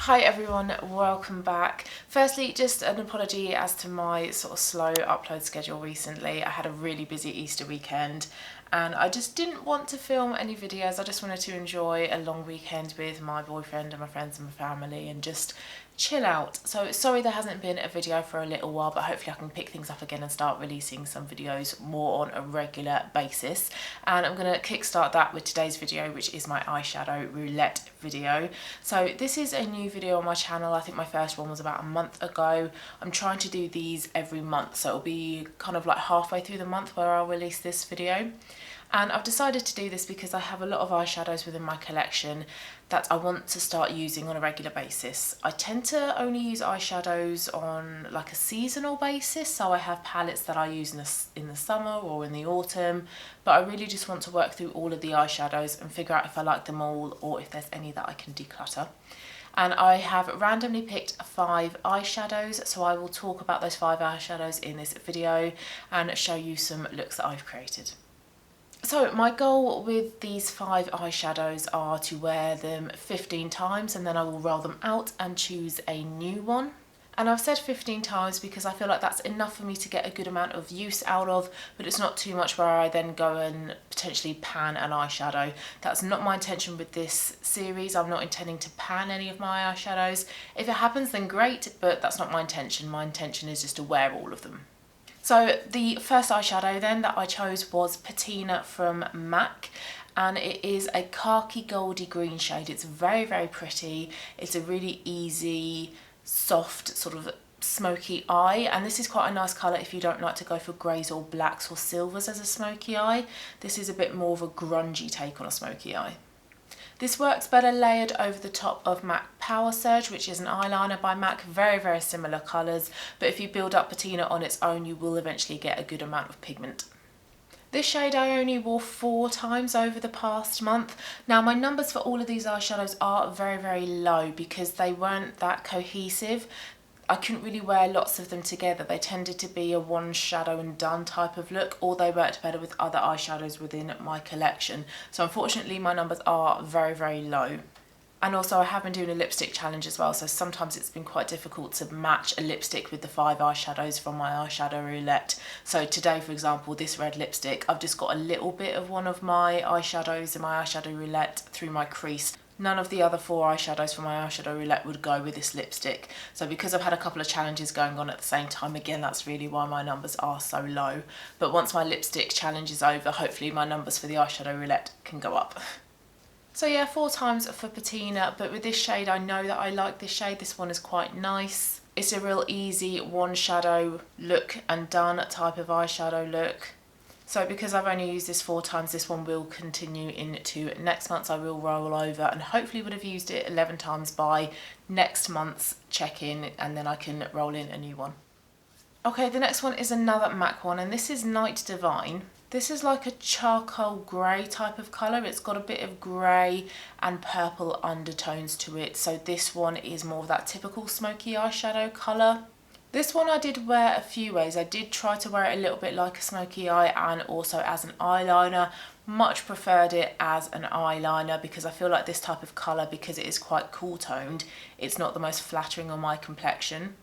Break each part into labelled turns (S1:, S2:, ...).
S1: Hi everyone, welcome back. Firstly, just an apology as to my sort of slow upload schedule recently. I had a really busy Easter weekend and I just didn't want to film any videos. I just wanted to enjoy a long weekend with my boyfriend and my friends and my family and just chill out. So sorry there hasn't been a video for a little while, but hopefully I can pick things up again and start releasing some videos more on a regular basis. And I'm going to kickstart that with today's video, which is my eyeshadow roulette video. So this is a new video on my channel. I think my first one was about a month ago. I'm trying to do these every month, so it'll be kind of like halfway through the month where I'll release this video. And I've decided to do this because I have a lot of eyeshadows within my collection that I want to start using on a regular basis. I tend to only use eyeshadows on like a seasonal basis, so I have palettes that I use in the summer or in the autumn, but I really just want to work through all of the eyeshadows and figure out if I like them all or if there's any that I can declutter. And I have randomly picked 5 eyeshadows, so I will talk about those 5 eyeshadows in this video and show you some looks that I've created. So my goal with these 5 eyeshadows are to wear them 15 times and then I will roll them out and choose a new one. And I've said 15 times because I feel like that's enough for me to get a good amount of use out of, but it's not too much where I then go and potentially pan an eyeshadow. That's not my intention with this series. I'm not intending to pan any of my eyeshadows. If it happens then great, but that's not my intention. My intention is just to wear all of them. So the first eyeshadow then that I chose was Patina from MAC, and it is a khaki goldy green shade. It's very, very pretty. It's a really easy, soft sort of smoky eye, and this is quite a nice colour if you don't like to go for greys or blacks or silvers as a smoky eye. This is a bit more of a grungy take on a smoky eye. This works better layered over the top of MAC Power Surge, which is an eyeliner by MAC, very, very similar colours, but if you build up Patina on its own, you will eventually get a good amount of pigment. This shade I only wore 4 times over the past month. Now my numbers for all of these eyeshadows are very, very low because they weren't that cohesive. I couldn't really wear lots of them together. They tended to be a one shadow and done type of look, or they worked better with other eyeshadows within my collection. So unfortunately my numbers are very, very low. And also I have been doing a lipstick challenge as well, so sometimes it's been quite difficult to match a lipstick with the 5 eyeshadows from my eyeshadow roulette. So today, for example, this red lipstick, I've just got a little bit of one of my eyeshadows in my eyeshadow roulette through my crease. None of the other 4 eyeshadows from my eyeshadow roulette would go with this lipstick. So because I've had a couple of challenges going on at the same time, again, that's really why my numbers are so low. But once my lipstick challenge is over, hopefully my numbers for the eyeshadow roulette can go up. So yeah, 4 times for Patina, but with this shade, I know that I like this shade. This one is quite nice. It's a real easy one shadow look and done type of eyeshadow look. So because I've only used this 4 times, this one will continue into next month. I will roll over and hopefully would have used it 11 times by next month's check-in, and then I can roll in a new one. Okay, the next one is another MAC one, and this is Night Divine. This is like a charcoal grey type of colour. It's got a bit of grey and purple undertones to it. So this one is more of that typical smoky eyeshadow colour. This one I did wear a few ways. I did try to wear it a little bit like a smoky eye and also as an eyeliner. Much preferred it as an eyeliner because I feel like this type of colour, because it is quite cool toned, it's not the most flattering on my complexion.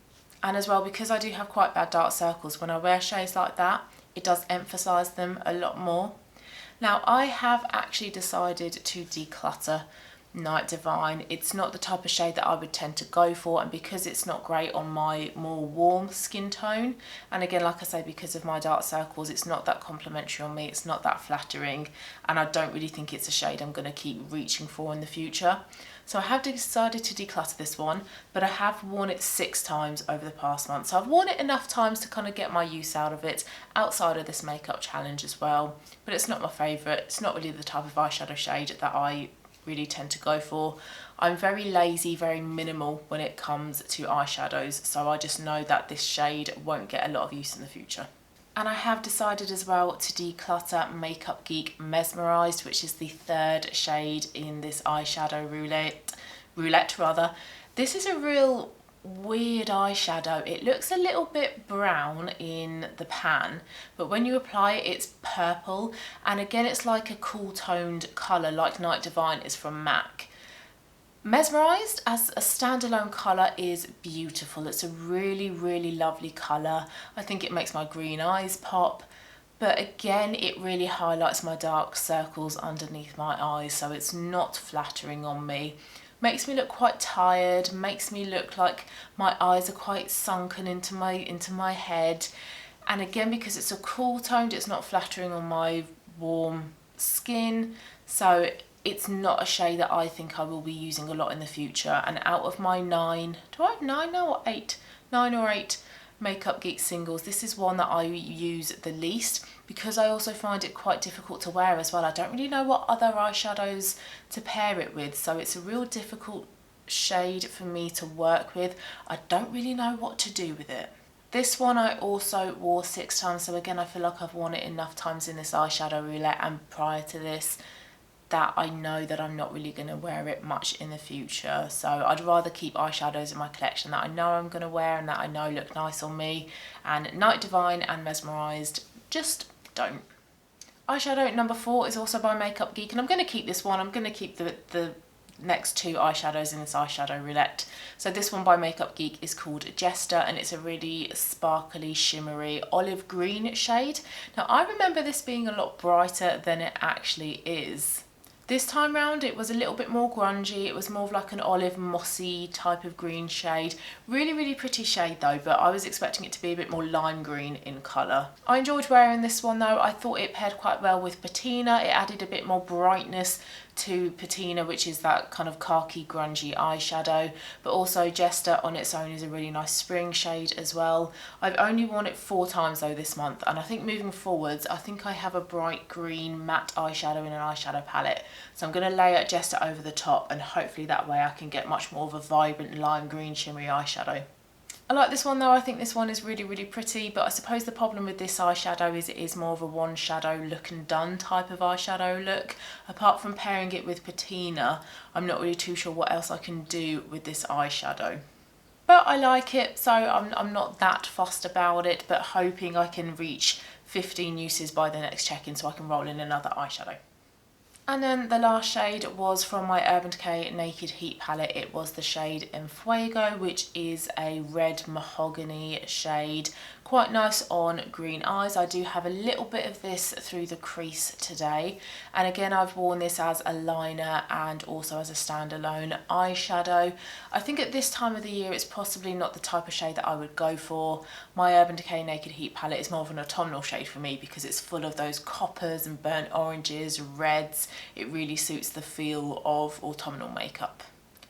S1: And as well, because I do have quite bad dark circles, when I wear shades like that, it does emphasise them a lot more. Now I have actually decided to declutter Night Divine. It's not the type of shade that I would tend to go for, and because it's not great on my more warm skin tone, and again, like I say, because of my dark circles, it's not that complimentary on me, it's not that flattering, and I don't really think it's a shade I'm going to keep reaching for in the future. So I have decided to declutter this one, but I have worn it 6 times over the past month. So I've worn it enough times to kind of get my use out of it outside of this makeup challenge as well, but it's not my favourite. It's not really the type of eyeshadow shade that I really tend to go for. I'm very lazy, very minimal when it comes to eyeshadows, so I just know that this shade won't get a lot of use in the future. And I have decided as well to declutter Makeup Geek Mesmerized, which is the 3rd shade in this eyeshadow roulette. This is a real weird eyeshadow. It looks a little bit brown in the pan, but when you apply it, it's purple, and again it's like a cool toned colour like Night Divine is from MAC. Mesmerized as a standalone colour is beautiful. It's a really, really lovely colour. I think it makes my green eyes pop. But again, it really highlights my dark circles underneath my eyes, so it's not flattering on me. Makes me look quite tired, makes me look like my eyes are quite sunken into my head. And again, because it's a cool toned, it's not flattering on my warm skin. So it's not a shade that I think I will be using a lot in the future. And out of my 9, do I have 9 now or 8? 9 or 8 Makeup Geek singles, this is one that I use the least, because I also find it quite difficult to wear as well. I don't really know what other eyeshadows to pair it with, so it's a real difficult shade for me to work with. I don't really know what to do with it. This one I also wore 6 times, so again I feel like I've worn it enough times in this Eyeshadow Roulette and prior to this that I know that I'm not really going to wear it much in the future. So I'd rather keep eyeshadows in my collection that I know I'm going to wear and that I know look nice on me. And Night Divine and Mesmerized just don't. Eyeshadow number 4 is also by Makeup Geek, and I'm going to keep this one. I'm going to keep the next 2 eyeshadows in this Eyeshadow Roulette. So this one by Makeup Geek is called Jester, and it's a really sparkly, shimmery olive green shade. Now I remember this being a lot brighter than it actually is. This time round it was a little bit more grungy. It was more of like an olive mossy type of green shade. Really, really pretty shade though, but I was expecting it to be a bit more lime green in colour. I enjoyed wearing this one though. I thought it paired quite well with Patina. It added a bit more brightness to Patina, which is that kind of khaki grungy eyeshadow, but also Jester on its own is a really nice spring shade as well. I've only worn it 4 times though this month, and I think moving forwards I think I have a bright green matte eyeshadow in an eyeshadow palette, so I'm going to layer Jester over the top, and hopefully that way I can get much more of a vibrant lime green shimmery eyeshadow. I like this one though. I think this one is really, really pretty, but I suppose the problem with this eyeshadow is it is more of a one shadow look and done type of eyeshadow look. Apart from pairing it with Patina, I'm not really too sure what else I can do with this eyeshadow. But I like it, so I'm not that fussed about it, but hoping I can reach 15 uses by the next check-in so I can roll in another eyeshadow. And then the last shade was from my Urban Decay Naked Heat palette. It was the shade in Fuego, which is a red mahogany shade. Quite nice on green eyes. I do have a little bit of this through the crease today. And again, I've worn this as a liner and also as a standalone eyeshadow. I think at this time of the year, it's possibly not the type of shade that I would go for. My Urban Decay Naked Heat palette is more of an autumnal shade for me because it's full of those coppers and burnt oranges, reds. It really suits the feel of autumnal makeup.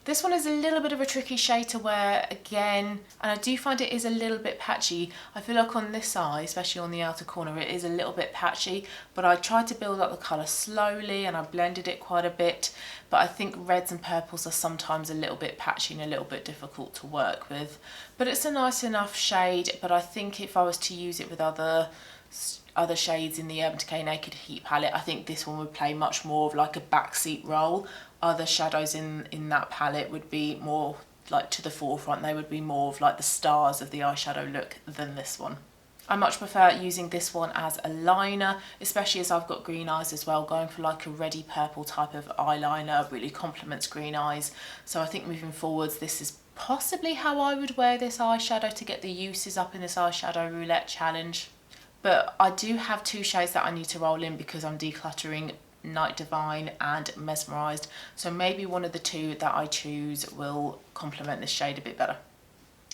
S1: This one is a little bit of a tricky shade to wear again, and I do find it is a little bit patchy. I feel like on this eye, especially on the outer corner, it is a little bit patchy, but I tried to build up the colour slowly and I blended it quite a bit, but I think reds and purples are sometimes a little bit patchy and a little bit difficult to work with. But it's a nice enough shade, but I think if I was to use it with other shades in the Urban Decay Naked Heat palette, I think this one would play much more of like a backseat role. Other shadows in that palette would be more like to the forefront. They would be more of like the stars of the eyeshadow look than this one. I much prefer using this one as a liner, especially as I've got green eyes as well. Going for like a reddy purple type of eyeliner really complements green eyes. So I think moving forwards, this is possibly how I would wear this eyeshadow to get the uses up in this Eyeshadow Roulette challenge. But I do have 2 shades that I need to roll in because I'm decluttering Night Divine and Mesmerized, so maybe one of the 2 that I choose will complement this shade a bit better.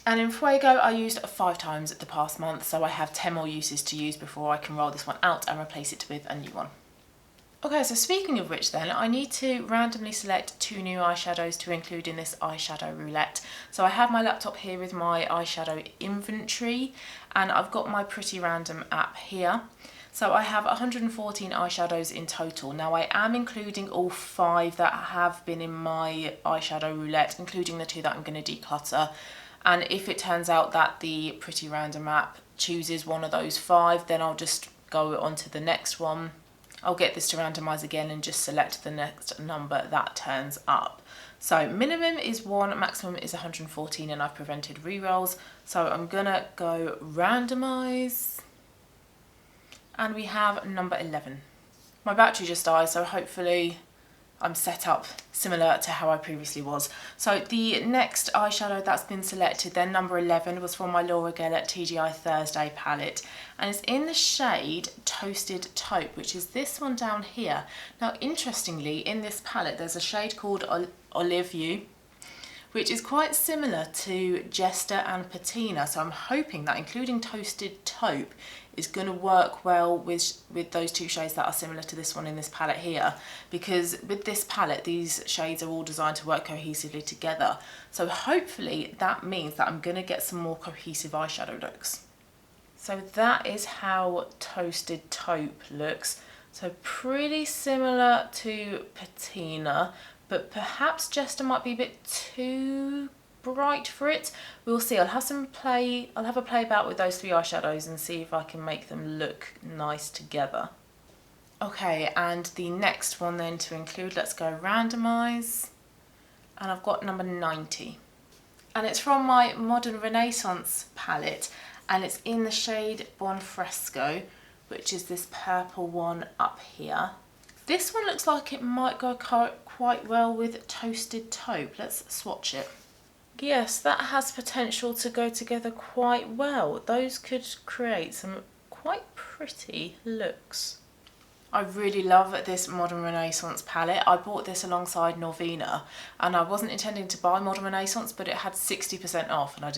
S1: And in Fuego I used 5 times the past month, so I have 10 more uses to use before I can roll this one out and replace it with a new one. Okay, so speaking of which then, I need to randomly select 2 new eyeshadows to include in this Eyeshadow Roulette. So I have my laptop here with my eyeshadow inventory, and I've got my Pretty Random app here. So I have 114 eyeshadows in total. Now I am including all 5 that have been in my Eyeshadow Roulette, including the 2 that I'm going to declutter. And if it turns out that the Pretty Random app chooses one of those 5, then I'll just go on to the next one. I'll get this to randomise again and just select the next number that turns up. So minimum is 1, maximum is 114, and I've prevented rerolls. So I'm gonna go randomise. And we have number 11. My battery just died, so hopefully I'm set up similar to how I previously was. So the next eyeshadow that's been selected, then number 11, was from my Laura Geller TGI Thursday palette, and it's in the shade Toasted Taupe, which is this one down here. Now interestingly, in this palette there's a shade called Olive You, which is quite similar to Jester and Patina, so I'm hoping that including Toasted Taupe is going to work well with those two shades that are similar to this one in this palette here, because with this palette these shades are all designed to work cohesively together, so hopefully that means that I'm going to get some more cohesive eyeshadow looks. So that is how Toasted Taupe looks, so pretty similar to Patina, but perhaps Jester might be a bit too bright for it. We'll see. I'll have a play about with those 3 eyeshadows and see if I can make them look nice together. Okay, and the next one then to include, let's go randomize, and I've got number 90, and it's from my Modern Renaissance palette, and it's in the shade Buon Fresco, which is this purple one up here. This one looks like it might go quite well with Toasted Taupe. Let's swatch it. Yes, that has potential to go together quite well. Those could create some quite pretty looks. I really love this Modern Renaissance palette. I bought this alongside Norvina, and I wasn't intending to buy Modern Renaissance, but it had 60% off and I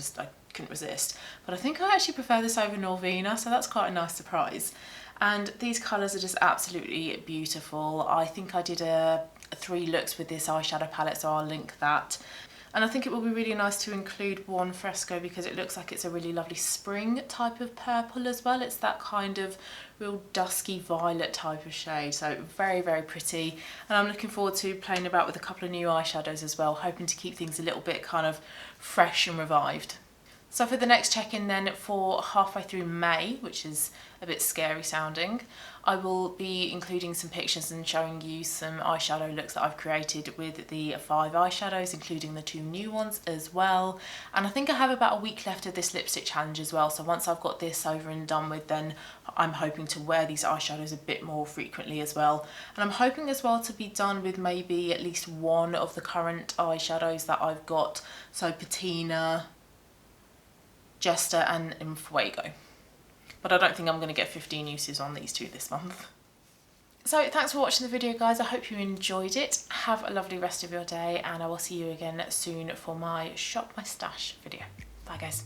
S1: couldn't resist. But I think I actually prefer this over Norvina, so that's quite a nice surprise. And these colours are just absolutely beautiful. I think I did 3 looks with this eyeshadow palette, so I'll link that. And I think it will be really nice to include Buon Fresco because it looks like it's a really lovely spring type of purple as well. It's that kind of real dusky violet type of shade, so very, very pretty. And I'm looking forward to playing about with a couple of new eyeshadows as well, hoping to keep things a little bit kind of fresh and revived. So for the next check-in then for halfway through May, which is a bit scary sounding, I will be including some pictures and showing you some eyeshadow looks that I've created with the 5 eyeshadows, including the 2 new ones as well. And I think I have about a week left of this lipstick challenge as well, so once I've got this over and done with, then I'm hoping to wear these eyeshadows a bit more frequently as well. And I'm hoping as well to be done with maybe at least 1 of the current eyeshadows that I've got, so Patina, Jester and fuego. But I don't think I'm going to get 15 uses on these 2 this month. So thanks for watching the video, guys. I hope you enjoyed it. Have a lovely rest of your day, and I will see you again soon for my Shop My Stash video. Bye, guys.